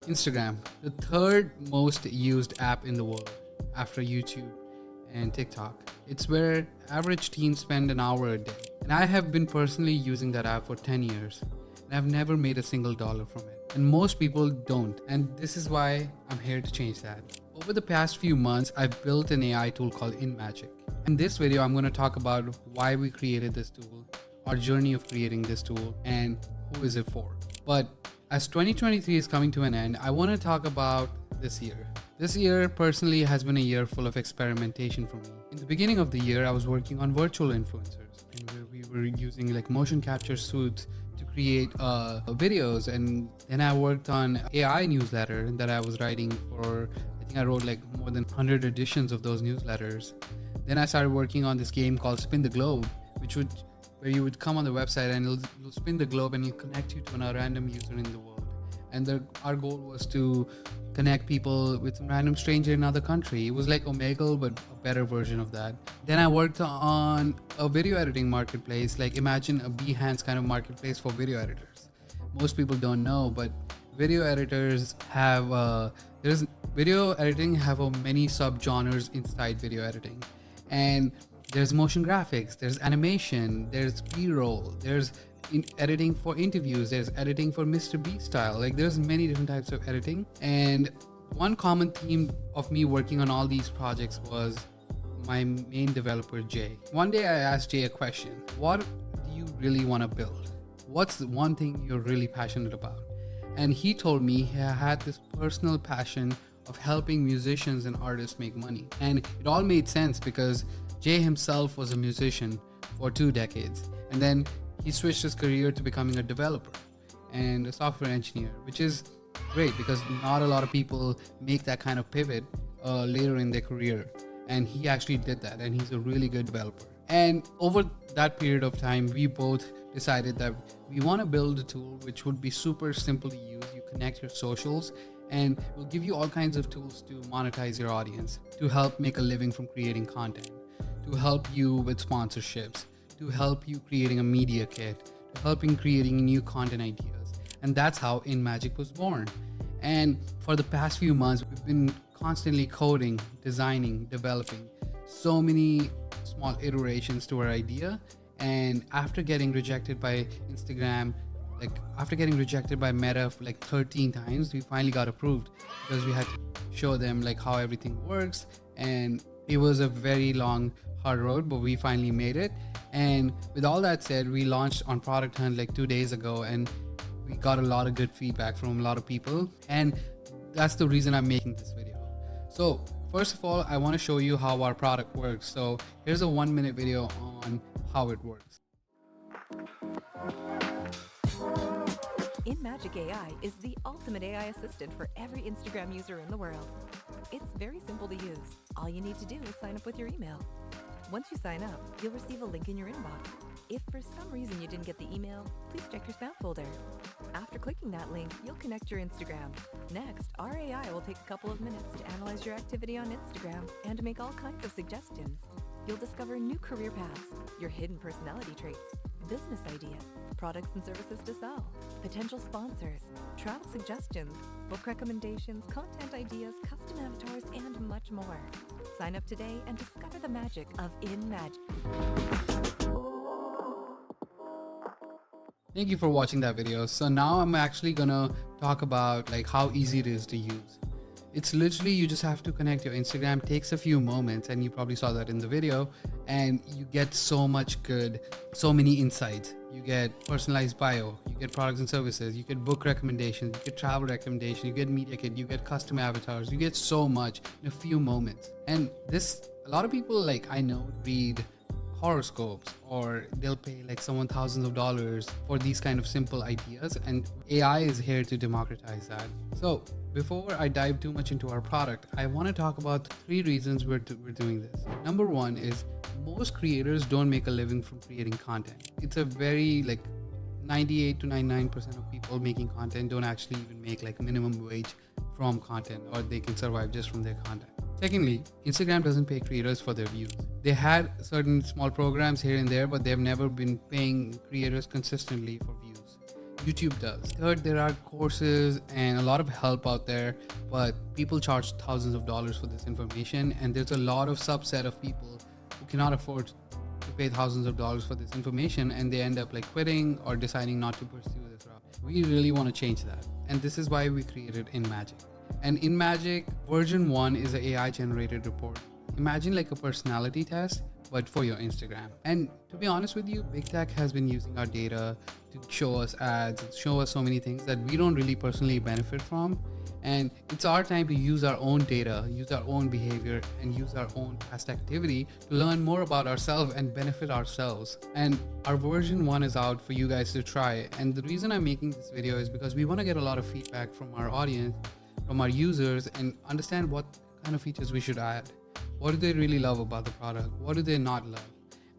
Instagram, the third most used app in the world after YouTube and TikTok. It's where average teens spend an hour a day. And I have been personally using that app for 10 years and I've never made a single dollar from it. And most people don't. And this is why I'm here to change that. Over the past few months, I've built an AI tool called inmagic. In this video, I'm going to talk about why we created this tool, our journey of creating this tool, and who is it for. But as 2023 is coming to an end, I want to talk about this year. This year personally has been a year full of experimentation for me. In the beginning of the year, I was working on virtual influencers and where we were using like motion capture suits to create videos. And then I worked on AI newsletter that I was writing for, I think I wrote like more than 100 editions of those newsletters. Then I started working on this game called Spin the Globe, where you would come on the website and it'll spin the globe and it'll connect you to a random user in the world. And our goal was to connect people with some random stranger in another country. It was like Omegle, but a better version of that. Then I worked on a video editing marketplace, like imagine a Behance kind of marketplace for video editors. Most people don't know, but video editors have, video editing have many subgenres inside video editing. And there's motion graphics, there's animation, there's B-roll, there's editing for interviews, there's editing for Mr. Beast style. Like there's many different types of editing. And one common theme of me working on all these projects was my main developer, Jay. One day I asked Jay a question. What do you really want to build? What's the one thing you're really passionate about? And he told me he had this personal passion of helping musicians and artists make money. And it all made sense because Jay himself was a musician for 2 decades, and then he switched his career to becoming a developer and a software engineer, which is great because not a lot of people make that kind of pivot later in their career. And he actually did that, and he's a really good developer. And over that period of time, we both decided that we want to build a tool which would be super simple to use. You connect your socials and will give you all kinds of tools to monetize your audience, to help make a living from creating content, to help you with sponsorships, to help you creating a media kit, to helping creating new content ideas. And that's how inmagic was born. And for the past few months, we've been constantly coding, designing, developing so many small iterations to our idea. And after getting rejected by Instagram, after getting rejected by Meta like 13 times, we finally got approved because we had to show them like how everything works. And it was a very long, hard road, but we finally made it. And with all that said, we launched on Product Hunt like 2 days ago, and we got a lot of good feedback from a lot of people. And that's the reason I'm making this video. So first of all, I want to show you how our product works. So here's a 1-minute video on how it works. inmagic AI is the ultimate AI assistant for every Instagram user in the world. It's very simple to use. All you need to do is sign up with your email. Once you sign up, you'll receive a link in your inbox. If for some reason you didn't get the email, please check your spam folder. After clicking that link, you'll connect your Instagram. Next, our AI will take a couple of minutes to analyze your activity on Instagram and make all kinds of suggestions. You'll discover new career paths, your hidden personality traits, business ideas, products and services to sell, potential sponsors, travel suggestions, book recommendations, content ideas, custom avatars, and much more. Sign up today and discover the magic of inmagic. Thank you for watching that video. So now I'm actually gonna talk about like how easy it is to use. It's literally, you just have to connect your Instagram. Takes a few moments, and you probably saw that in the video, and you get so much good, so many insights. You get personalized bio, you get products and services, you get book recommendations, you get travel recommendations, you get media kit, you get custom avatars, you get so much in a few moments. And this, a lot of people like I know read horoscopes, or they'll pay like someone thousands of dollars for these kind of simple ideas, and AI is here to democratize that. So before I dive too much into our product, I want to talk about 3 reasons we're doing this. Number 1 is most creators don't make a living from creating content. It's a very 98 to 99% of people making content don't actually even make like minimum wage from content, or they can survive just from their content. Secondly, Instagram doesn't pay creators for their views. They had certain small programs here and there, but they've never been paying creators consistently for views. YouTube does. Third, there are courses and a lot of help out there, but people charge thousands of dollars for this information, and there's a lot of subset of people who cannot afford to pay thousands of dollars for this information, and they end up like quitting or deciding not to pursue this route. We really want to change that, and this is why we created inmagic. And inmagic version 1 is an AI generated report. Imagine like a personality test, but for your Instagram. And to be honest with you, big tech has been using our data to show us ads, show us so many things that we don't really personally benefit from. And it's our time to use our own data, use our own behavior, and use our own past activity to learn more about ourselves and benefit ourselves. And our version 1 is out for you guys to try. And the reason I'm making this video is because we want to get a lot of feedback from our audience, from our users, and understand what kind of features we should add. What do they really love about the product? What do they not love?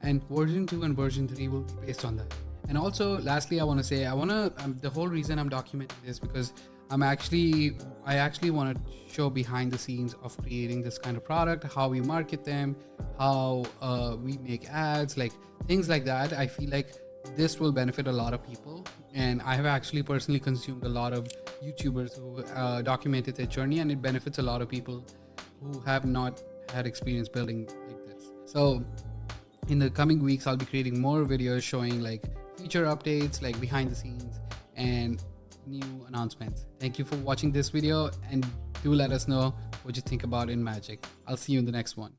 And version 2 and version 3 will be based on that. And also, lastly, I want to say, the whole reason I'm documenting this because I actually want to show behind the scenes of creating this kind of product, how we market them, how we make ads, like things like that. I feel like this will benefit a lot of people. And I have actually personally consumed a lot of YouTubers who documented their journey, and it benefits a lot of people who have not had experience building like this. So in the coming weeks, I'll be creating more videos showing like feature updates, like behind the scenes and new announcements. Thank you for watching this video, and do let us know what you think about inmagic. I'll see you in the next one.